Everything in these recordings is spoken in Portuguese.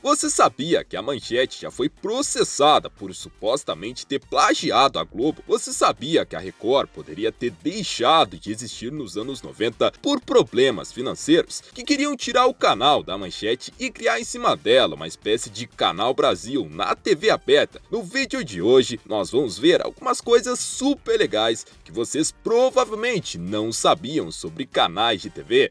Você sabia que a Manchete já foi processada por supostamente ter plagiado a Globo? Você sabia que a Record poderia ter deixado de existir nos anos 90 por problemas financeiros, que queriam tirar o canal da Manchete e criar em cima dela uma espécie de Canal Brasil na TV aberta? No vídeo de hoje, nós vamos ver algumas coisas super legais que vocês provavelmente não sabiam sobre canais de TV.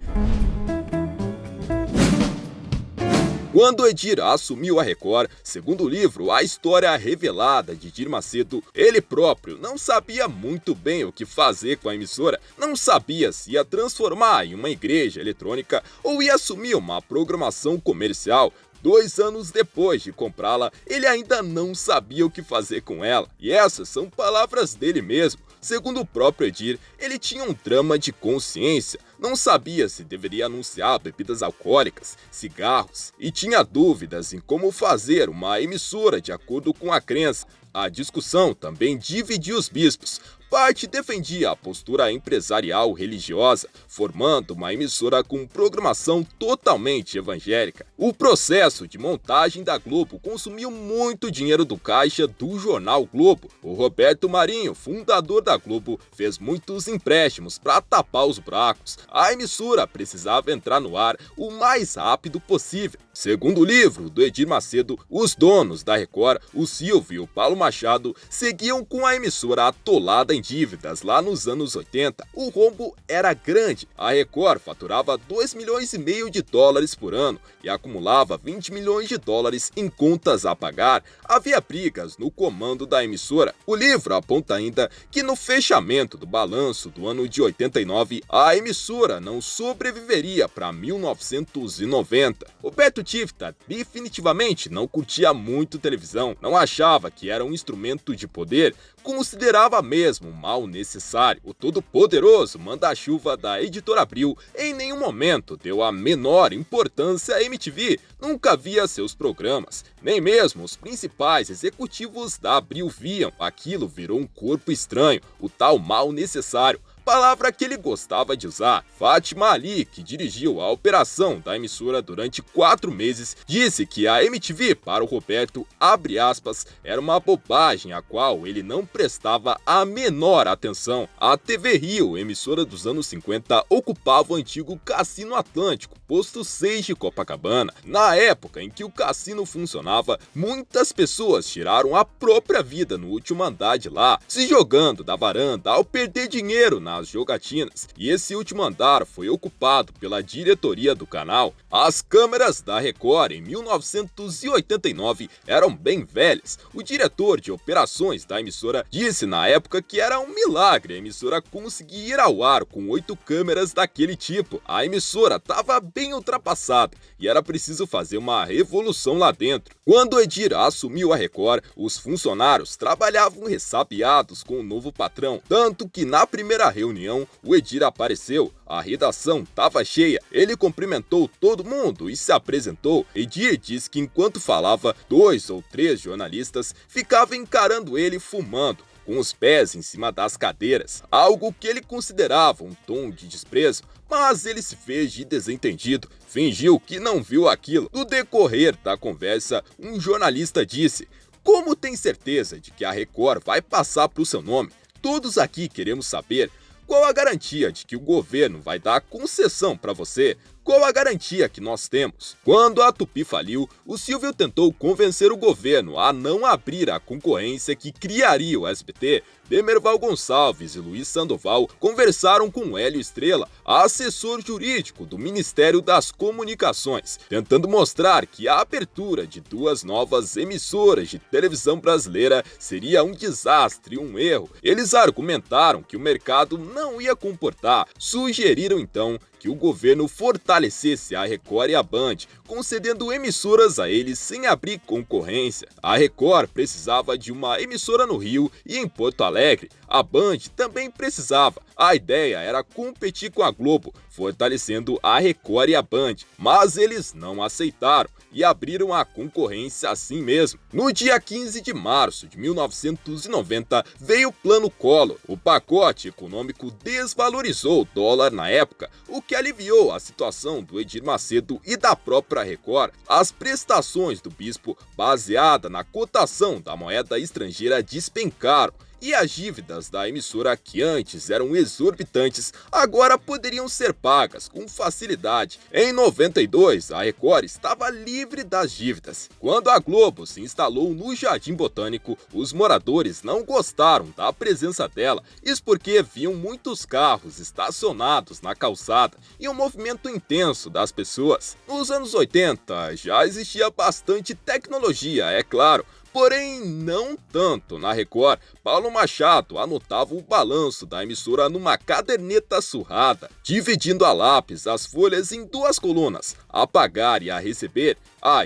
Quando Edir assumiu a Record, segundo o livro A História Revelada de Edir Macedo, ele próprio não sabia muito bem o que fazer com a emissora, não sabia se ia transformar em uma igreja eletrônica ou ia assumir uma programação comercial. 2 anos depois de comprá-la, ele ainda não sabia o que fazer com ela. E essas são palavras dele mesmo. Segundo o próprio Edir, ele tinha um drama de consciência. Não sabia se deveria anunciar bebidas alcoólicas, cigarros, e tinha dúvidas em como fazer uma emissora de acordo com a crença. A discussão também dividia os bispos. Parte defendia a postura empresarial religiosa, formando uma emissora com programação totalmente evangélica. O processo de montagem da Globo consumiu muito dinheiro do caixa do jornal Globo. O Roberto Marinho, fundador da Globo, fez muitos empréstimos para tapar os buracos. A emissora precisava entrar no ar o mais rápido possível. Segundo o livro do Edir Macedo, os donos da Record, o Silvio e o Paulo Machado, seguiam com a emissora atolada em dívidas lá nos anos 80. O rombo era grande. A Record faturava 2,5 milhões de dólares por ano e acumulava 20 milhões de dólares em contas a pagar. Havia brigas no comando da emissora. O livro aponta ainda que no fechamento do balanço do ano de 89, a emissora não sobreviveria para 1990. O Beto Tifta definitivamente não curtia muito televisão, não achava que era um instrumento de poder, considerava mesmo mal necessário. O todo-poderoso manda-chuva da Editora Abril em nenhum momento deu a menor importância à MTV, nunca via seus programas, nem mesmo os principais executivos da Abril viam. Aquilo virou um corpo estranho, o tal mal necessário, palavra que ele gostava de usar. Fátima Ali, que dirigiu a operação da emissora durante 4 meses, disse que a MTV para o Roberto, abre aspas, era uma bobagem a qual ele não prestava a menor atenção. A TV Rio, emissora dos anos 50, ocupava o antigo Cassino Atlântico, posto 6 de Copacabana. Na época em que o cassino funcionava, muitas pessoas tiraram a própria vida no último andar de lá, se jogando da varanda ao perder dinheiro nas jogatinas, e esse último andar foi ocupado pela diretoria do canal. As câmeras da Record em 1989 eram bem velhas. O diretor de operações da emissora disse na época que era um milagre a emissora conseguir ir ao ar com 8 câmeras daquele tipo. A emissora estava bem ultrapassada e era preciso fazer uma revolução lá dentro. Quando Edir assumiu a Record, os funcionários trabalhavam ressabiados com o novo patrão, tanto que na primeira reunião, o Edir apareceu, a redação estava cheia, ele cumprimentou todo mundo e se apresentou. Edir disse que enquanto falava, 2 ou 3 jornalistas ficavam encarando ele fumando, com os pés em cima das cadeiras, algo que ele considerava um tom de desprezo, mas ele se fez de desentendido, fingiu que não viu aquilo. No decorrer da conversa, um jornalista disse: "Como tem certeza de que a Record vai passar para o seu nome? Todos aqui queremos saber qual a garantia de que o governo vai dar concessão para você? Qual a garantia que nós temos?" Quando a Tupi faliu, o Silvio tentou convencer o governo a não abrir a concorrência que criaria o SBT. Demerval Gonçalves e Luiz Sandoval conversaram com Hélio Estrela, assessor jurídico do Ministério das Comunicações, tentando mostrar que a abertura de 2 novas emissoras de televisão brasileira seria um desastre, um erro. Eles argumentaram que o mercado não ia comportar. Sugeriram então que o governo fortalecesse a Record e a Band, concedendo emissoras a eles sem abrir concorrência. A Record precisava de uma emissora no Rio e em Porto Alegre. A Band também precisava. A ideia era competir com a Globo, fortalecendo a Record e a Band, mas eles não aceitaram e abriram a concorrência assim mesmo. No dia 15 de março de 1990, veio o Plano Collor. O pacote econômico desvalorizou o dólar na época, o que aliviou a situação do Edir Macedo e da própria para a Record, as prestações do Bispo, baseada na cotação da moeda estrangeira, despencaram. E as dívidas da emissora, que antes eram exorbitantes, agora poderiam ser pagas com facilidade. Em 92, a Record estava livre das dívidas. Quando a Globo se instalou no Jardim Botânico, os moradores não gostaram da presença dela, isso porque viam muitos carros estacionados na calçada e um movimento intenso das pessoas. Nos anos 80, já existia bastante tecnologia, é claro, porém não tanto. Na Record, Paulo Machado anotava o balanço da emissora numa caderneta surrada, dividindo a lápis as folhas em duas colunas, a pagar e a receber.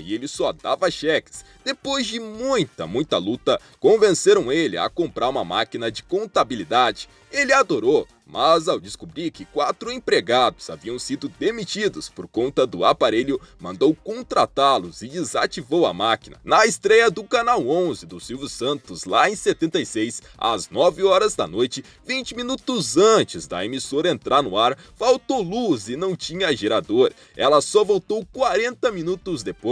E ele só dava cheques. Depois de muita luta, convenceram ele a comprar uma máquina de contabilidade. Ele adorou, mas ao descobrir que 4 empregados haviam sido demitidos por conta do aparelho, mandou contratá-los e desativou a máquina. Na estreia do Canal 11 do Silvio Santos, lá em 76, às 9 horas da noite, 20 minutos antes da emissora entrar no ar, faltou luz e não tinha gerador. Ela só voltou 40 minutos depois.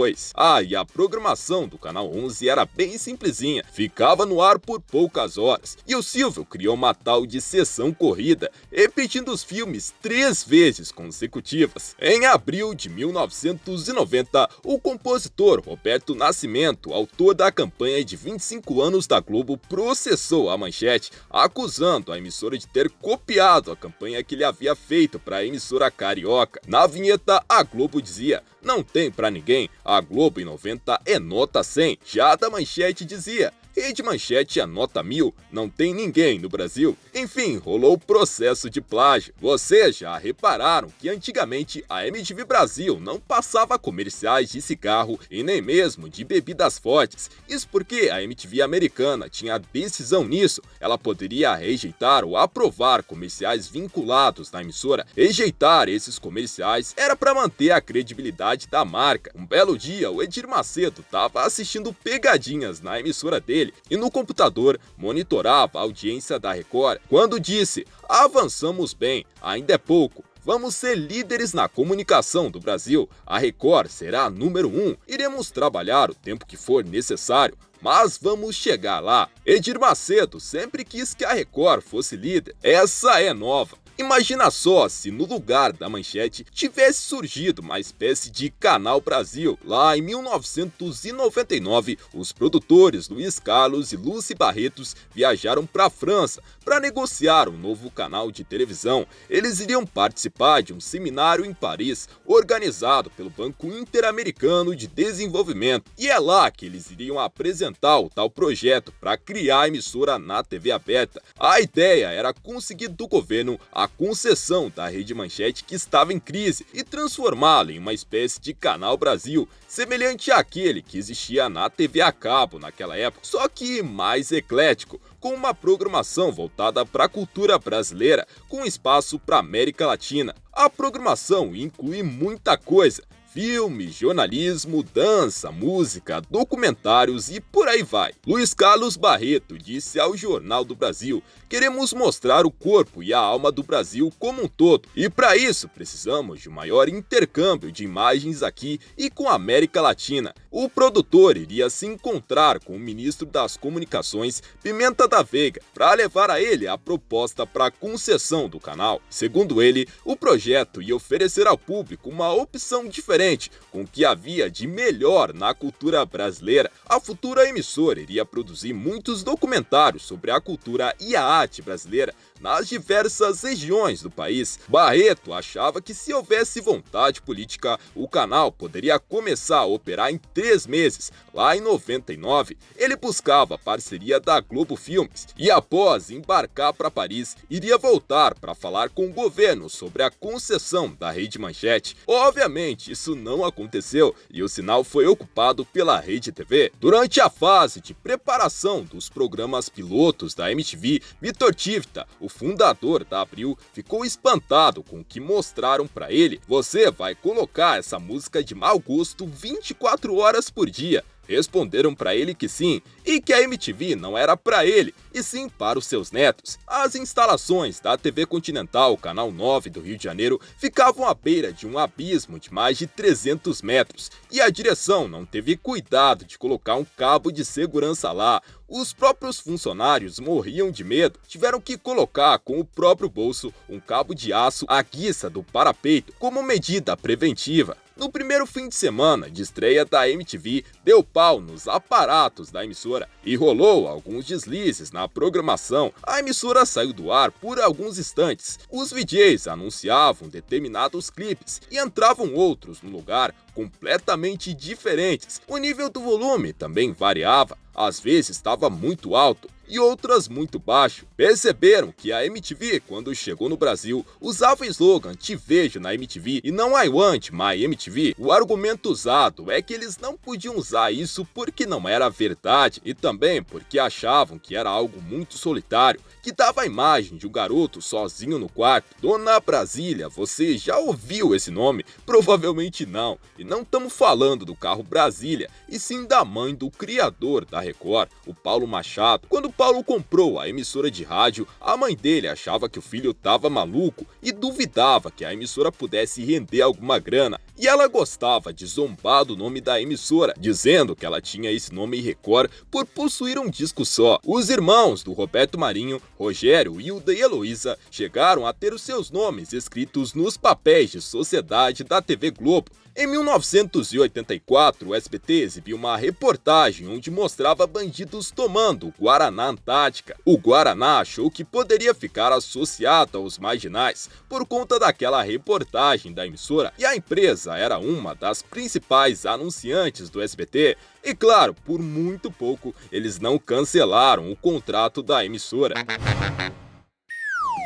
E a programação do Canal 11 era bem simplesinha, ficava no ar por poucas horas. E o Silvio criou uma tal de sessão corrida, repetindo os filmes 3 vezes consecutivas. Em abril de 1990, o compositor Roberto Nascimento, autor da campanha de 25 anos da Globo, processou a Manchete, acusando a emissora de ter copiado a campanha que ele havia feito para a emissora carioca. Na vinheta, a Globo dizia: "Não tem pra ninguém, a Globo em 90 é nota 100. Já a da Manchete dizia: Rede Manchete é nota 1000, não tem ninguém no Brasil." Enfim, rolou o processo de plágio. Vocês já repararam que antigamente a MTV Brasil não passava comerciais de cigarro e nem mesmo de bebidas fortes. Isso porque a MTV americana tinha decisão nisso. Ela poderia rejeitar ou aprovar comerciais vinculados na emissora. Rejeitar esses comerciais era para manter a credibilidade da marca. Um belo dia, o Edir Macedo estava assistindo Pegadinhas na emissora dele e no computador monitorava a audiência da Record, quando disse: "Avançamos bem, ainda é pouco. Vamos ser líderes na comunicação do Brasil. A Record será a número 1. Iremos trabalhar o tempo que for necessário, mas vamos chegar lá." Edir Macedo sempre quis que a Record fosse líder. Essa é nova. Imagina só se no lugar da Manchete tivesse surgido uma espécie de Canal Brasil. Lá em 1999, os produtores Luiz Carlos e Lucy Barretos viajaram para a França para negociar um novo canal de televisão. Eles iriam participar de um seminário em Paris, organizado pelo Banco Interamericano de Desenvolvimento. E é lá que eles iriam apresentar o tal projeto para criar a emissora na TV aberta. A ideia era conseguir do governo a concessão da Rede Manchete, que estava em crise, e transformá-la em uma espécie de Canal Brasil, semelhante àquele que existia na TV a cabo naquela época, só que mais eclético, com uma programação voltada para a cultura brasileira, com espaço para a América Latina. A programação inclui muita coisa: filme, jornalismo, dança, música, documentários e por aí vai. Luiz Carlos Barreto disse ao Jornal do Brasil: "Queremos mostrar o corpo e a alma do Brasil como um todo, e para isso precisamos de um maior intercâmbio de imagens aqui e com a América Latina." O produtor iria se encontrar com o ministro das Comunicações, Pimenta da Veiga, para levar a ele a proposta para a concessão do canal. Segundo ele, o projeto ia oferecer ao público uma opção diferente, com o que havia de melhor na cultura brasileira. A futura emissora iria produzir muitos documentários sobre a cultura e a arte brasileira nas diversas regiões do país. Barreto achava que, se houvesse vontade política, o canal poderia começar a operar em 3 meses. Lá em 99, ele buscava a parceria da Globo Filmes e, após embarcar para Paris, iria voltar para falar com o governo sobre a concessão da Rede Manchete. Obviamente, isso não aconteceu e o sinal foi ocupado pela Rede TV. Durante a fase de preparação dos programas pilotos da MTV, Vitor Tivita, o fundador da Abril, ficou espantado com o que mostraram para ele. "Você vai colocar essa música de mau gosto 24 horas por dia?" Responderam para ele que sim, e que a MTV não era para ele, e sim para os seus netos. As instalações da TV Continental, Canal 9 do Rio de Janeiro, ficavam à beira de um abismo de mais de 300 metros, e a direção não teve cuidado de colocar um cabo de segurança lá. Os próprios funcionários morriam de medo, tiveram que colocar com o próprio bolso um cabo de aço à guisa do parapeito como medida preventiva. No primeiro fim de semana de estreia da MTV, deu pau nos aparatos da emissora e rolou alguns deslizes na programação. A emissora saiu do ar por alguns instantes. Os VJs anunciavam determinados clipes e entravam outros no lugar completamente diferentes. O nível do volume também variava. Às vezes estava muito alto e outras muito baixo. Perceberam que a MTV, quando chegou no Brasil, usava o slogan "Te vejo na MTV" e não "I want my MTV". O argumento usado é que eles não podiam usar isso porque não era verdade e também porque achavam que era algo muito solitário, que dava a imagem de um garoto sozinho no quarto. Dona Brasília, você já ouviu esse nome? Provavelmente não. E não estamos falando do carro Brasília, e sim da mãe do criador da Record, o Paulo Machado. Quando Paulo comprou a emissora de rádio, a mãe dele achava que o filho estava maluco e duvidava que a emissora pudesse render alguma grana. E ela gostava de zombar do nome da emissora, dizendo que ela tinha esse nome Record por possuir um disco só. Os irmãos do Roberto Marinho, Rogério, Hilda e Heloísa, chegaram a ter os seus nomes escritos nos papéis de sociedade da TV Globo. Em 1984, o SBT exibiu uma reportagem onde mostrava bandidos tomando Guaraná Antártica. O Guaraná achou que poderia ficar associado aos marginais por conta daquela reportagem da emissora, e a empresa era uma das principais anunciantes do SBT. E claro, por muito pouco, eles não cancelaram o contrato da emissora.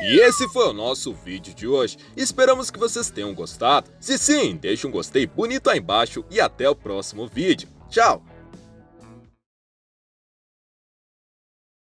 E esse foi o nosso vídeo de hoje. Esperamos que vocês tenham gostado. Se sim, deixe um gostei bonito aí embaixo e até o próximo vídeo. Tchau!